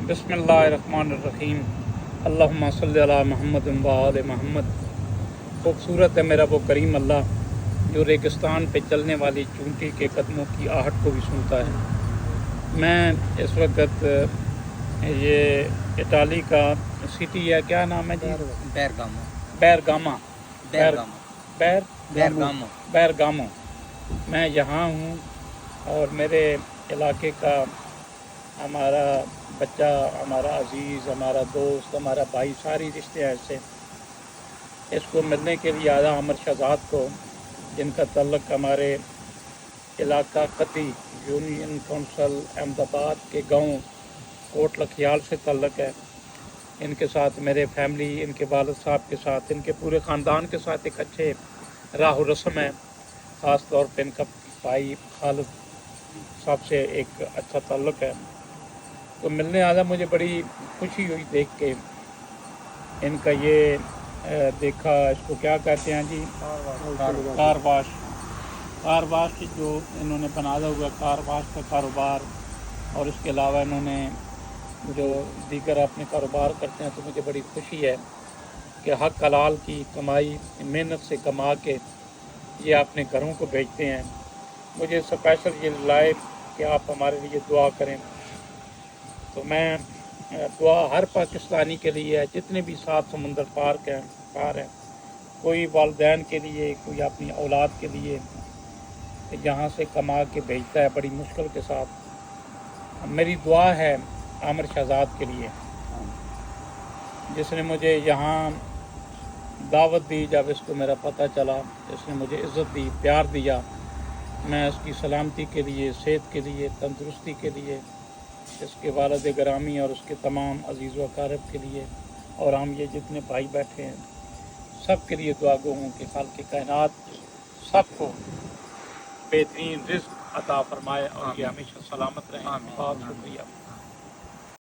बिस्मिल्लाहिर्रहमानिर्रहीम। अल्लाहुम्मा सल्ली अला मुहम्मद व आले मुहम्मद। खूबसूरत है मेरा वो करीम अल्लाह जो रेगिस्तान पे चलने वाली चूंटी के कदमों की आहट को भी सुनता है। मैं इस वक्त ये इटाली का सिटी है, क्या नाम है जी? बैरगामा। बैरगामो। मैं यहाँ हूँ और मेरे इलाके का हमारा बच्चा, हमारा अजीज़, हमारा दोस्त, हमारा भाई, सारी रिश्ते ऐसे इसको मिलने के लिए आया अमर शहजाद को, जिनका तल्लक हमारे इलाका कती यूनियन काउंसिल अहमदाबाद के गांव कोट लखियाल से तल्लक है। इनके साथ मेरे फैमिली, इनके वालिद साहब के साथ, इनके पूरे ख़ानदान के साथ एक अच्छे राह रस्म है। ख़ास तौर पे इनका भाई खालिद साहब से एक अच्छा ताल्लुक़ है। तो मिलने आया, मुझे बड़ी खुशी हुई देख के इनका ये देखा, इसको क्या कहते हैं जी? कार वाश की जो इन्होंने बनाया हुआ कार वाश का कारोबार, और इसके अलावा इन्होंने जो दीगर अपने कारोबार करते हैं। तो मुझे बड़ी खुशी है कि हक हलाल की कमाई मेहनत से कमा के ये अपने घरों को भेजते हैं। मुझे स्पेशल ये लाए कि आप हमारे लिए दुआ करें। तो मैं दुआ हर पाकिस्तानी के लिए है, जितने भी सात समुंदर पार हैं, कोई वालिदैन के लिए, कोई अपनी औलाद के लिए यहाँ से कमा के भेजता है बड़ी मुश्किल के साथ। मेरी दुआ है आमिर शहजाद के लिए, जिसने मुझे यहाँ दावत दी। जब इसको मेरा पता चला, इसने मुझे इज़्ज़त दी, प्यार दिया। मैं इसकी सलामती के लिए, सेहत के लिए, तंदुरुस्ती के लिए, इसके वालिद गिरामी और उसके तमाम अजीज़ व अक़ारिब के लिए, और हम ये जितने भाई बैठे हैं सब के लिए दुआ गो हूँ कि खालिक़ कायनात सबको बेहतरीन रिज़्क़ अता फरमाए और ये हमेशा सलामत रहें। बहुत शुक्रिया।